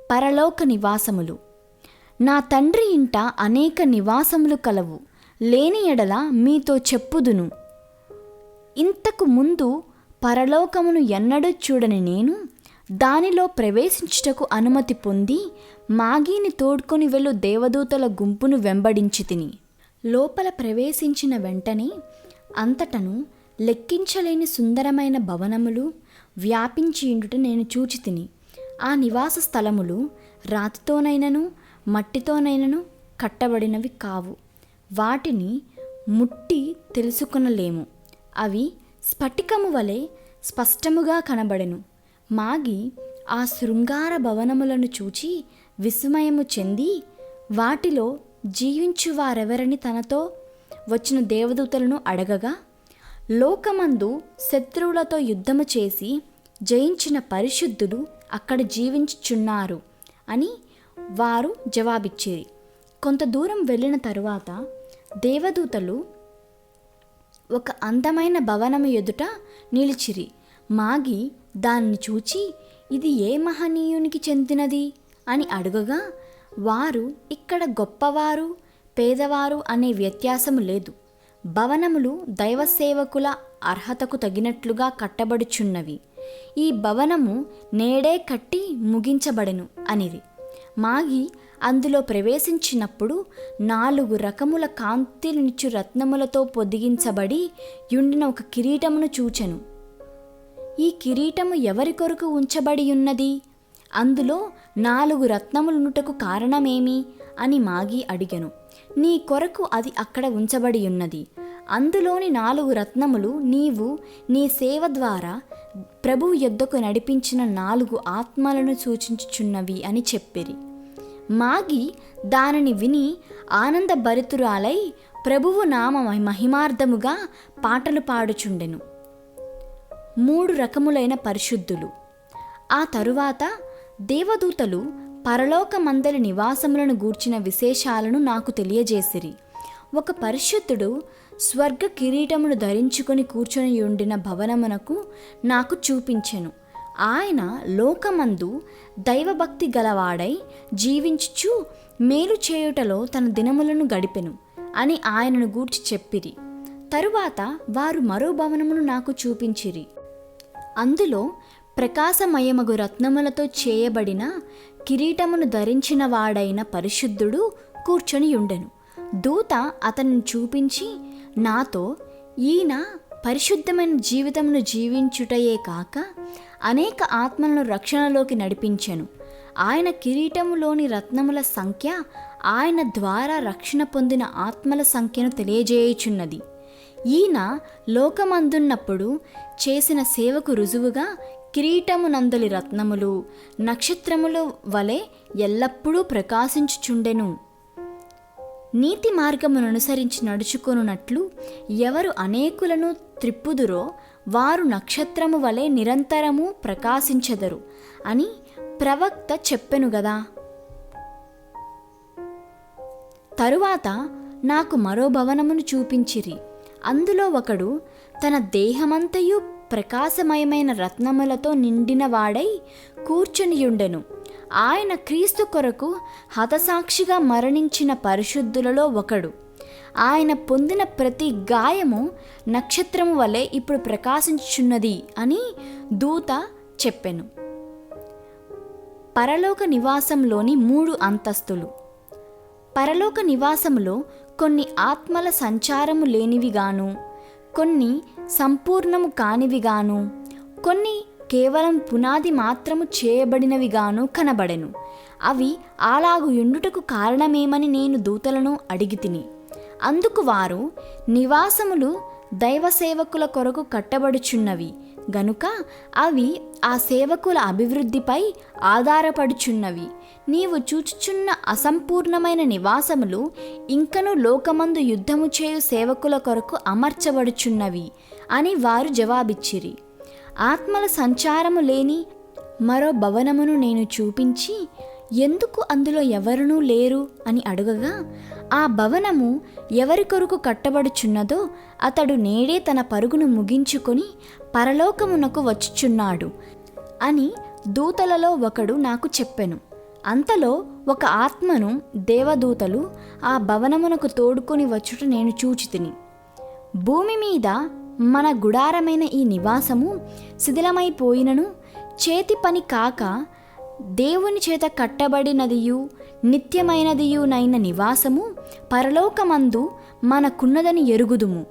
పరలోక నివాసములు. నా తండ్రి ఇంట అనేక నివాసములు కలవు, లేని ఎడల మీతో చెప్పుదును. ఇంతకు ముందు పరలోకమును ఎన్నడూ చూడని నేను దానిలో ప్రవేశించుటకు అనుమతి పొంది మాగీని తోడ్కొని వెళ్ళు దేవదూతల గుంపును వెంబడించి తిని. లోపల ప్రవేశించిన వెంటనే అంతటను లెక్కించలేని సుందరమైన భవనములు వ్యాపించియుండుట నేను చూచి తిని. ఆ నివాస స్థలములు రాతితోనైనను మట్టితోనైనను కట్టబడినవి కావు, వాటిని ముట్టి తెలుసుకొనలేము. అవి స్ఫటికము వలె స్పష్టముగా కనబడెను. మాగి ఆ శృంగార భవనములను చూచి విస్మయము చెంది వాటిలో జీవించువారెవరని తనతో వచ్చిన దేవదూతలను అడగగా, లోకమందు శత్రువులతో యుద్ధము చేసి జయించిన పరిశుద్ధులు అక్కడ జీవించుచున్నారు అని వారు జవాబిచ్చిరి. కొంత దూరం వెళ్ళిన తరువాత దేవదూతలు ఒక అందమైన భవనము ఎదుట నిలిచిరి. మాగి దానిని చూచి, ఇది ఏ మహనీయునికి చెందినది అని అడుగగా, వారు, ఇక్కడ గొప్పవారు పేదవారు అనే వ్యత్యాసము లేదు, భవనములు దైవ సేవకుల అర్హతకు తగినట్లుగా కట్టబడుచున్నవి, ఈ భవనము నేడే కట్టి ముగించబడెను అనిది. మాగి అందులో ప్రవేశించినప్పుడు 4 రకముల కాంతినిచ్చు రత్నములతో పొదిగించబడి యుండిన ఒక కిరీటమును చూచెను. ఈ కిరీటము ఎవరి కొరకు ఉంచబడి ఉన్నది? అందులో 4 రత్నములునుటకు కారణమేమి అని మాగి అడిగెను. నీ కొరకు అది అక్కడ ఉంచబడి ఉన్నది. అందులోని 4 రత్నములు నీవు నీ సేవ ద్వారా ప్రభువు యొద్దకు నడిపించిన 4 ఆత్మలను సూచించుచున్నవి అని చెప్పిరి. మాగి దానిని విని ఆనందభరితురాలై ప్రభువు నామ మహిమార్థముగా పాటలు పాడుచుండెను. 3 రకములైన పరిశుద్ధులు. ఆ తరువాత దేవదూతలు పరలోకమందలి నివాసములను గూర్చిన విశేషాలను నాకు తెలియజేసిరి. ఒక పరిశుద్ధుడు స్వర్గ కిరీటమును ధరించుకొని కూర్చొని ఉండిన భవనమునకు నాకు చూపించెను. ఆయన లోకమందు దైవభక్తి గలవాడై జీవించుచు మేలు చేయుటలో తన దినములను గడిపెను అని ఆయనను గూర్చి చెప్పిరి. తరువాత వారు మరో భవనమును నాకు చూపించిరి. అందులో ప్రకాశమయమగు రత్నములతో చేయబడిన కిరీటమును ధరించిన వాడైన పరిశుద్ధుడు కూర్చొని ఉండెను. దూత అతనిని చూపించి నాతో, ఈయన పరిశుద్ధమైన జీవితమును జీవించుటయే కాక అనేక ఆత్మలను రక్షణలోకి నడిపించెను. ఆయన కిరీటములోని రత్నముల సంఖ్య ఆయన ద్వారా రక్షణ పొందిన ఆత్మల సంఖ్యను తెలియజేయుచున్నది. ఈయన లోకమందున్నప్పుడు చేసిన సేవకు రుజువుగా కిరీటమునందలి రత్నములు నక్షత్రముల వలె ఎల్లప్పుడూ ప్రకాశించుచుండెను. నీతి మార్గమును అనుసరించి నడుచుకొనున్నట్లు ఎవరు అనేకులను త్రిప్పుదురో వారు నక్షత్రము వలె నిరంతరము ప్రకాశించెదరు అని ప్రవక్త చెప్పెను గదా. తరువాత నాకు మరో భవనమును చూపించిరి. అందులో ఒకడు తన దేహమంతయు ప్రకాశమయమైన రత్నములతో నిండిన వాడై కూర్చొనియుండెను. ఆయన క్రీస్తు కొరకు హతసాక్షిగా మరణించిన పరిశుద్ధులలో ఒకడు. ఆయన పొందిన ప్రతి గాయము నక్షత్రము వలె ఇప్పుడు ప్రకాశించుచున్నది అని దూత చెప్పెను. పరలోక నివాసంలోని 3 అంతస్తులు. పరలోక నివాసములో కొన్ని ఆత్మల సంచారము లేనివిగాను, కొన్ని సంపూర్ణము కానివిగాను, కొన్ని కేవలం పునాది మాత్రము చేయబడినవిగాను కనబడెను. అవి అలాగు యుండుటకు కారణమేమని నేను దూతలను అడిగితిని. అందుకు వారు, నివాసములు దైవ సేవకుల కొరకు కట్టబడుచున్నవి గనుక అవి ఆ సేవకుల అభివృద్ధిపై ఆధారపడుచున్నవి. నీవు చూచుచున్న అసంపూర్ణమైన నివాసములు ఇంకను లోకమందు యుద్ధము చేయు సేవకుల కొరకు అమర్చబడుచున్నవి అని వారు జవాబిచ్చిరి. ఆత్మల సంచారము లేని మరో భవనమును నేను చూపించి, ఎందుకు అందులో ఎవరునూ లేరు అని అడుగగా, ఆ భవనము ఎవరి కొరకు కట్టబడుచున్నదో అతడు నేడే తన పరుగును ముగించుకొని పరలోకమునకు వచ్చుచున్నాడు అని దూతలలో ఒకడు నాకు చెప్పెను. అంతలో ఒక ఆత్మను దేవదూతలు ఆ భవనమునకు తోడుకొని వచ్చుట నేను చూచితిని. భూమి మీద మన గుడారమైన ఈ నివాసము శిథిలమైపోయినను చేతి పని కాక దేవుని చేత కట్టబడినదియు నిత్యమైనదియునైన నివాసము పరలోకమందు మనకున్నదని ఎరుగుదుము.